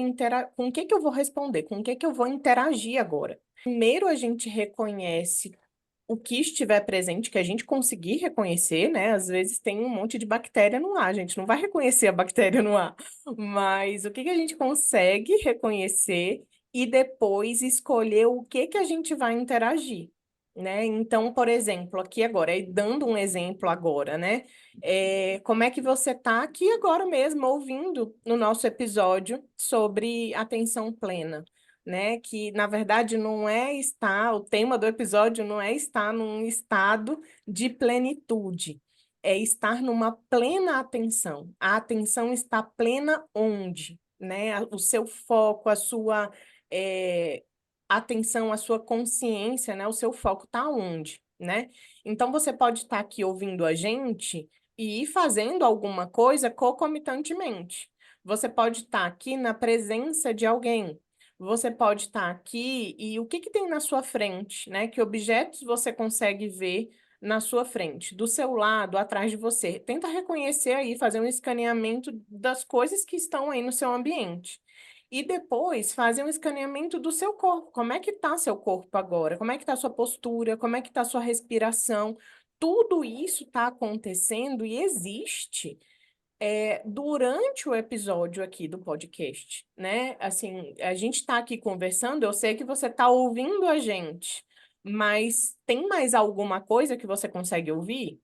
com o que eu vou responder, com o que eu vou interagir agora. Primeiro a gente reconhece o que estiver presente, que a gente conseguir reconhecer, né? Às vezes tem um monte de bactéria no ar, a gente não vai reconhecer a bactéria no ar, mas o que a gente consegue reconhecer e depois escolher o que a gente vai interagir, né? Então, por exemplo, aqui agora, dando um exemplo agora, né? Como é que você está aqui agora mesmo, ouvindo no nosso episódio sobre atenção plena? Né? Que na verdade não é estar, o tema do episódio não é estar num estado de plenitude, é estar numa plena atenção. A atenção está plena onde? Né? O seu foco, a sua atenção, a sua consciência, né? O seu foco está onde? Né? Então você pode estar aqui ouvindo a gente e ir fazendo alguma coisa concomitantemente. Você pode estar aqui na presença de alguém. Você pode estar aqui e o que tem na sua frente, né? Que objetos você consegue ver na sua frente, do seu lado, atrás de você. Tenta reconhecer aí, fazer um escaneamento das coisas que estão aí no seu ambiente. E depois fazer um escaneamento do seu corpo. Como é que está seu corpo agora? Como é que está sua postura? Como é que está sua respiração? Tudo isso está acontecendo e existe durante o episódio aqui do podcast, né? Assim, a gente está aqui conversando, eu sei que você está ouvindo a gente, mas tem mais alguma coisa que você consegue ouvir?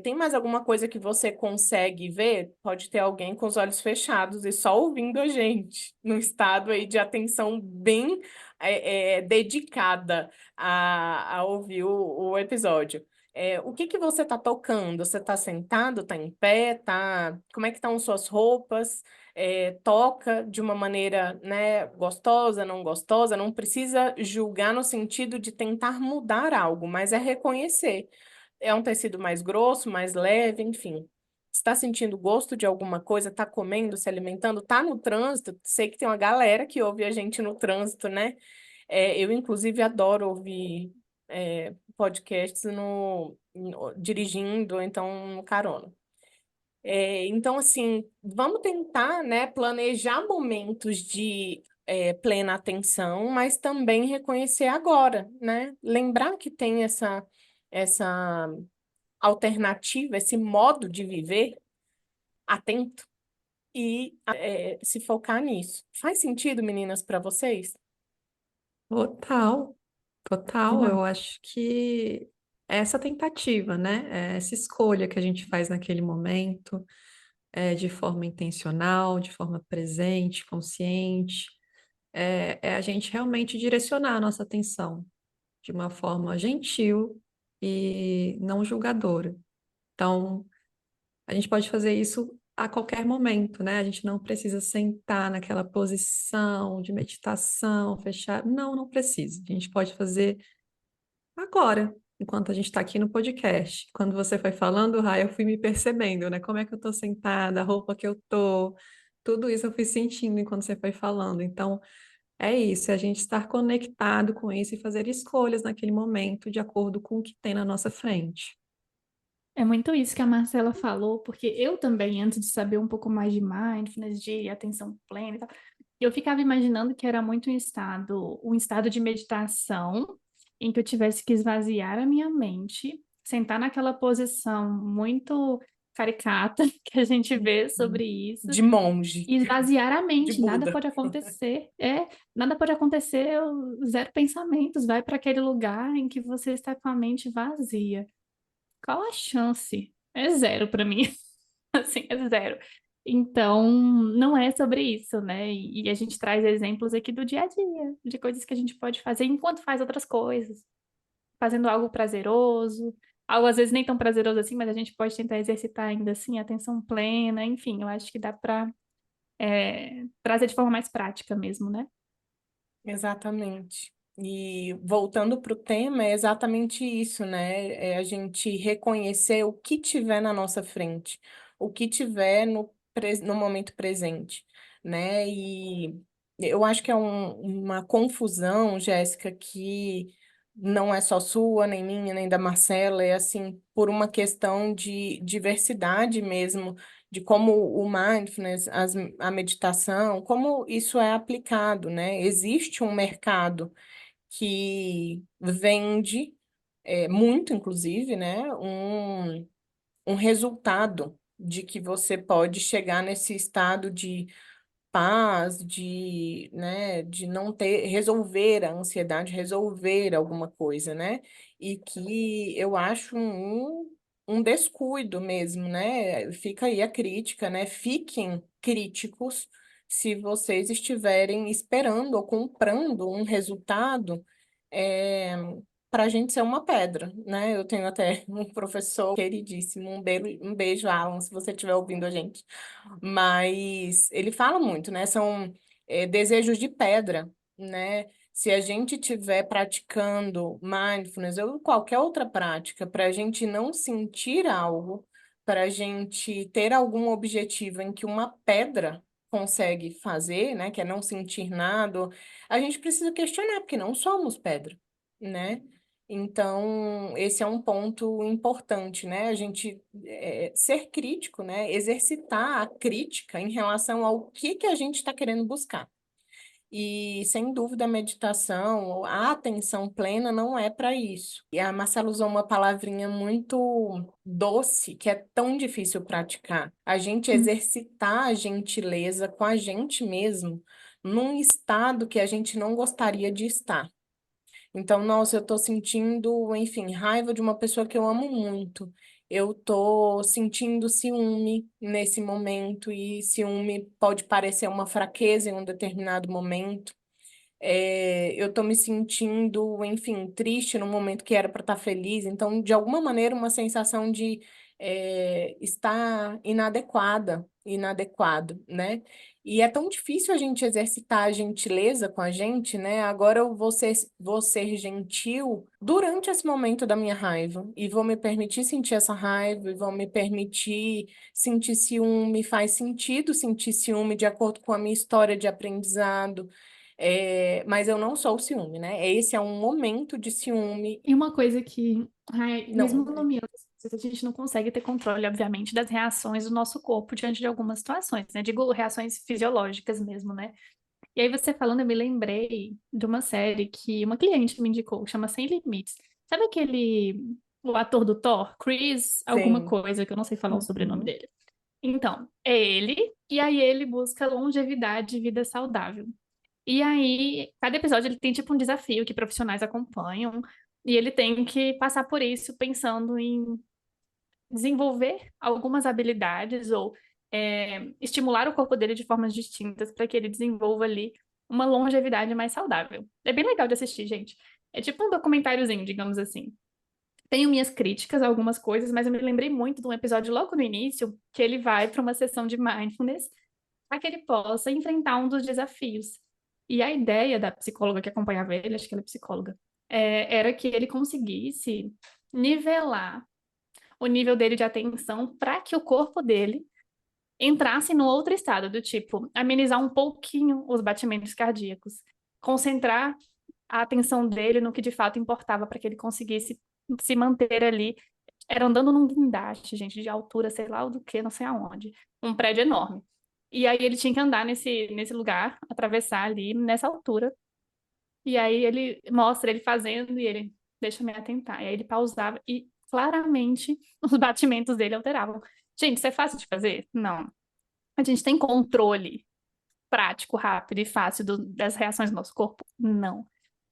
Tem mais alguma coisa que você consegue ver? Pode ter alguém com os olhos fechados e só ouvindo a gente, num estado aí de atenção bem dedicada a ouvir o episódio. O que que você está tocando? Você está sentado, está em pé, tá? Como é que estão suas roupas? Toca de uma maneira, né, gostosa, não gostosa? Não precisa julgar no sentido de tentar mudar algo, mas é reconhecer. É um tecido mais grosso, mais leve, enfim. Está sentindo gosto de alguma coisa? Está comendo, se alimentando? Está no trânsito? Sei que tem uma galera que ouve a gente no trânsito, né? Eu, inclusive, adoro ouvir podcasts dirigindo, ou então no carona. Então, assim, vamos tentar, né, planejar momentos de plena atenção, mas também reconhecer agora, né? Lembrar que tem essa alternativa, esse modo de viver atento e se focar nisso. Faz sentido, meninas, para vocês? Total, total. Uhum. Eu acho que essa tentativa, né? Essa escolha que a gente faz naquele momento, de forma intencional, de forma presente, consciente, é a gente realmente direcionar a nossa atenção de uma forma gentil e não julgadora. Então, a gente pode fazer isso a qualquer momento, né? A gente não precisa sentar naquela posição de meditação, fechar. Não, não precisa. A gente pode fazer agora, enquanto a gente está aqui no podcast. Quando você foi falando, Rai, eu fui me percebendo, né? Como é que eu tô sentada, a roupa que eu tô, tudo isso eu fui sentindo enquanto você foi falando. Então, é isso, é a gente estar conectado com isso e fazer escolhas naquele momento de acordo com o que tem na nossa frente. É muito isso que a Marcela falou, porque eu também, antes de saber um pouco mais de mindfulness, de atenção plena e tal, eu ficava imaginando que era muito um estado de meditação em que eu tivesse que esvaziar a minha mente, sentar naquela posição muito caricata que a gente vê sobre isso, De monge, e esvaziar a de mente, nada Buda. pode acontecer. Nada pode acontecer, zero pensamentos, vai para aquele lugar em que você está com a mente vazia. Qual a chance? É zero para mim. Assim, é zero. Então, não é sobre isso, né? E a gente traz exemplos aqui do dia a dia, de coisas que a gente pode fazer enquanto faz outras coisas, fazendo algo prazeroso, algo às vezes nem tão prazeroso assim, mas a gente pode tentar exercitar ainda assim, a atenção plena, enfim, eu acho que dá para trazer de forma mais prática mesmo, né? Exatamente. E voltando para o tema, é exatamente isso, né? É a gente reconhecer o que tiver na nossa frente, o que tiver no momento presente, né? E eu acho que é uma confusão, Jéssica, que não é só sua, nem minha, nem da Marcela, é assim, por uma questão de diversidade mesmo, de como o mindfulness, a meditação, como isso é aplicado, né? Existe um mercado que vende, muito, inclusive, né? Um resultado de que você pode chegar nesse estado de paz, de não ter, resolver a ansiedade, resolver alguma coisa, né? E que eu acho um descuido mesmo, né? Fica aí a crítica, né? Fiquem críticos se vocês estiverem esperando ou comprando um resultado para a gente ser uma pedra, né? Eu tenho até um professor queridíssimo, um beijo, Alan, se você estiver ouvindo a gente. Mas ele fala muito, né? São desejos de pedra, né? Se a gente estiver praticando mindfulness ou qualquer outra prática, para a gente não sentir algo, para a gente ter algum objetivo em que uma pedra consegue fazer, né? Que é não sentir nada, a gente precisa questionar, porque não somos pedra, né? Então, esse é um ponto importante, né? A gente ser crítico, né? Exercitar a crítica em relação ao que a gente está querendo buscar. E, sem dúvida, a meditação, a atenção plena não é para isso. E a Marcela usou uma palavrinha muito doce, que é tão difícil praticar. A gente exercitar a gentileza com a gente mesmo num estado que a gente não gostaria de estar. Então, nossa, eu tô sentindo, enfim, raiva de uma pessoa que eu amo muito. Eu tô sentindo ciúme nesse momento, e ciúme pode parecer uma fraqueza em um determinado momento. Eu tô me sentindo, enfim, triste no momento que era para estar feliz. Então, de alguma maneira, uma sensação de estar inadequado, né? E é tão difícil a gente exercitar a gentileza com a gente, né? Agora eu vou ser gentil durante esse momento da minha raiva e vou me permitir sentir essa raiva e vou me permitir sentir ciúme. Faz sentido sentir ciúme de acordo com a minha história de aprendizado. Mas eu não sou o ciúme, né? Esse é um momento de ciúme. E uma coisa que, ai, mesmo Não, nomeando, a gente não consegue ter controle, obviamente, das reações do nosso corpo diante de algumas situações, né? Digo, reações fisiológicas mesmo, né? E aí você falando, eu me lembrei de uma série que uma cliente me indicou, chama Sem Limites. Sabe o ator do Thor, Chris, alguma sim. coisa, que eu não sei falar o sobrenome Uhum. dele. Então, é ele, e aí ele busca longevidade e vida saudável. E aí, cada episódio ele tem tipo um desafio que profissionais acompanham, e ele tem que passar por isso pensando em desenvolver algumas habilidades ou estimular o corpo dele de formas distintas para que ele desenvolva ali uma longevidade mais saudável. É bem legal de assistir, gente. É tipo um documentáriozinho, digamos assim. Tenho minhas críticas a algumas coisas, mas eu me lembrei muito de um episódio logo no início que ele vai para uma sessão de mindfulness para que ele possa enfrentar um dos desafios. E a ideia da psicóloga que acompanhava ele, acho que ela é psicóloga, era que ele conseguisse nivelar o nível dele de atenção para que o corpo dele entrasse no outro estado, do tipo, amenizar um pouquinho os batimentos cardíacos, concentrar a atenção dele no que de fato importava para que ele conseguisse se manter ali. Era andando num guindaste, gente, de altura, sei lá o do que, não sei aonde. Um prédio enorme. E aí ele tinha que andar nesse lugar, atravessar ali nessa altura. E aí ele mostra ele fazendo e ele deixa me atentar. E aí ele pausava e claramente os batimentos dele alteravam. Gente, isso é fácil de fazer? Não. A gente tem controle prático, rápido e fácil das reações do nosso corpo? Não.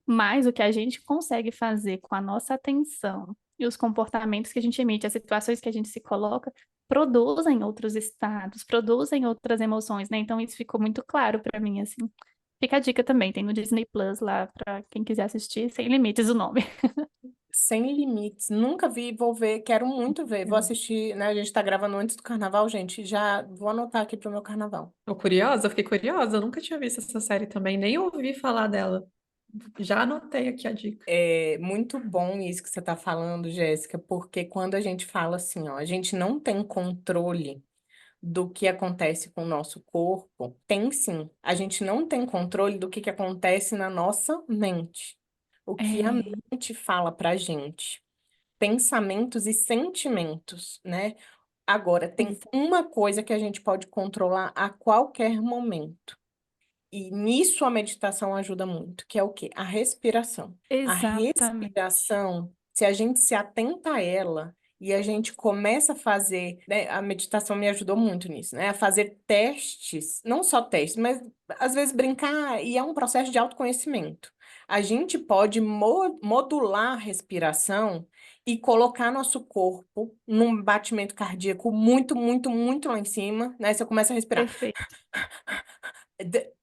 Mas o que a gente consegue fazer com a nossa atenção e os comportamentos que a gente emite, as situações que a gente se coloca, produzem outros estados, produzem outras emoções, né? Então isso ficou muito claro para mim, assim. Fica a dica também, tem no Disney Plus lá para quem quiser assistir, Sem Limites o nome. Sem limites. Nunca vi, vou ver, quero muito ver. Vou assistir, né? A gente tá gravando antes do carnaval, gente. Já vou anotar aqui pro meu carnaval. Tô curiosa, fiquei curiosa, eu nunca tinha visto essa série também, nem ouvi falar dela. Já anotei aqui a dica. É muito bom isso que você tá falando, Jéssica, porque quando a gente fala assim, ó, a gente não tem controle do que acontece com o nosso corpo, tem sim. A gente não tem controle do que acontece na nossa mente. O que a É, mente fala pra gente. Pensamentos e sentimentos, né? Agora, tem uma coisa que a gente pode controlar a qualquer momento. E nisso a meditação ajuda muito, que é o quê? A respiração. A exatamente. respiração, se a gente se atenta a ela e a gente começa a fazer, né, a meditação me ajudou muito nisso, né? A fazer testes, não só testes, mas às vezes brincar, e é um processo de autoconhecimento. A gente pode modular a respiração e colocar nosso corpo num batimento cardíaco muito, muito, muito lá em cima, né? Você começa a respirar. Perfeito.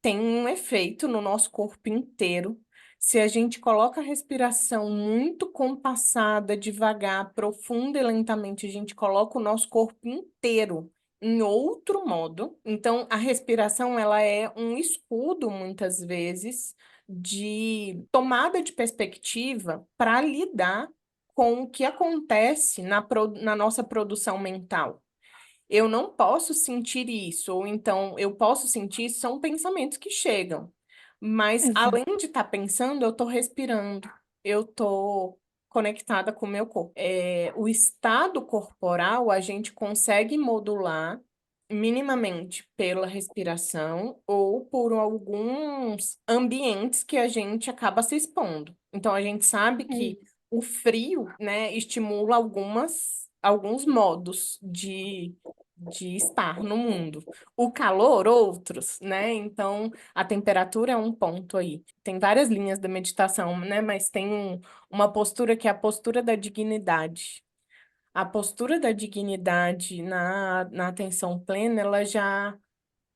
Tem um efeito no nosso corpo inteiro. Se a gente coloca a respiração muito compassada, devagar, profunda e lentamente, a gente coloca o nosso corpo inteiro em outro modo. Então, a respiração, ela é um escudo, muitas vezes, de tomada de perspectiva para lidar com o que acontece na nossa produção mental. Eu não posso sentir isso, ou então eu posso sentir isso, são pensamentos que chegam. Mas Exato. além de estar pensando, eu estou respirando, eu estou conectada com o meu corpo. O estado corporal a gente consegue modular minimamente pela respiração ou por alguns ambientes que a gente acaba se expondo. Então, a gente sabe que o frio, né, estimula alguns modos de estar no mundo. O calor, outros, né? Então, a temperatura é um ponto aí. Tem várias linhas da meditação, né? Mas tem uma postura que é a postura da dignidade. A postura da dignidade na atenção plena, ela já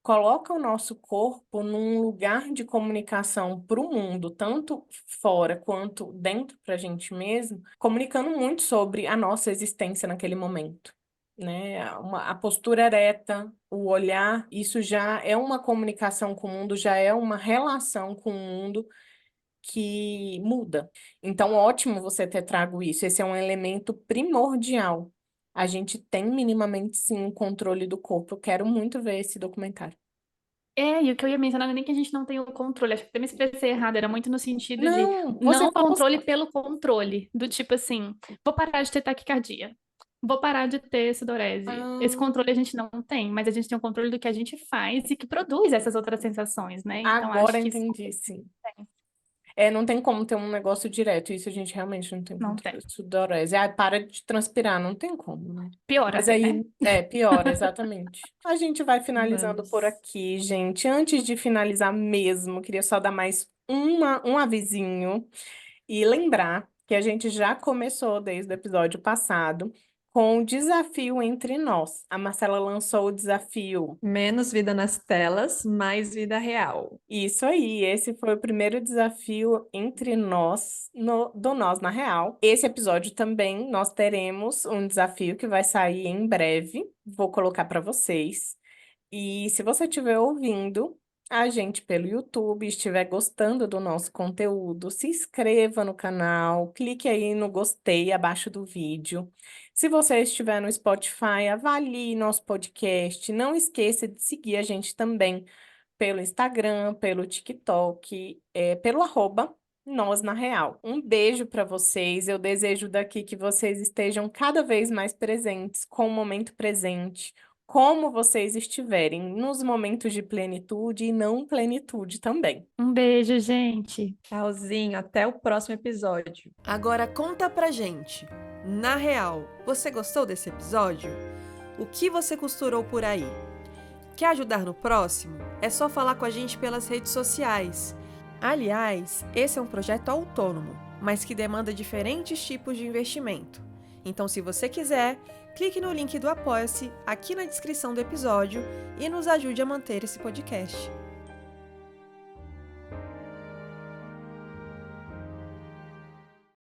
coloca o nosso corpo num lugar de comunicação para o mundo, tanto fora quanto dentro para a gente mesmo, comunicando muito sobre a nossa existência naquele momento. Né? A postura ereta, o olhar, isso já é uma comunicação com o mundo, já é uma relação com o mundo que muda. Então, ótimo você ter trago isso. Esse é um elemento primordial. A gente tem minimamente, sim, o controle do corpo. Eu quero muito ver esse documentário. E o que eu ia mencionar não é nem que a gente não tem o controle, acho que até me expressei errado, era muito no sentido de Não, você não falou controle pelo controle, do tipo assim, vou parar de ter taquicardia, vou parar de ter sudorese. Esse ah, controle a gente não tem, mas a gente tem o controle do que a gente faz e que produz essas outras sensações, né? Então agora acho que isso entendi, sim. Não tem como ter um negócio direto, isso a gente realmente não tem não controle. tem. Sudorese, para de transpirar, não tem como, né? Pior Mas até, né? aí, pior, exatamente. A gente vai finalizando por Vamos. aqui, gente. Antes de finalizar mesmo, queria só dar mais um avisinho e lembrar que a gente já começou desde o episódio passado com o desafio entre nós. A Marcela lançou o desafio. Menos vida nas telas, mais vida real. Isso aí, esse foi o primeiro desafio entre nós, do Nós na Real. Esse episódio também nós teremos um desafio que vai sair em breve. Vou colocar para vocês. E se você estiver ouvindo a gente pelo YouTube, estiver gostando do nosso conteúdo, se inscreva no canal, clique aí no gostei abaixo do vídeo. Se você estiver no Spotify, avalie nosso podcast. Não esqueça de seguir a gente também pelo Instagram, pelo TikTok, pelo arroba Nós na Real. Um beijo para vocês. Eu desejo daqui que vocês estejam cada vez mais presentes com o momento presente, como vocês estiverem nos momentos de plenitude e não plenitude também. Um beijo, gente. Tchauzinho, até o próximo episódio. Agora conta pra gente. Na real, você gostou desse episódio? O que você costurou por aí? Quer ajudar no próximo? É só falar com a gente pelas redes sociais. Aliás, esse é um projeto autônomo, mas que demanda diferentes tipos de investimento. Então, se você quiser, clique no link do Apoia-se aqui na descrição do episódio e nos ajude a manter esse podcast.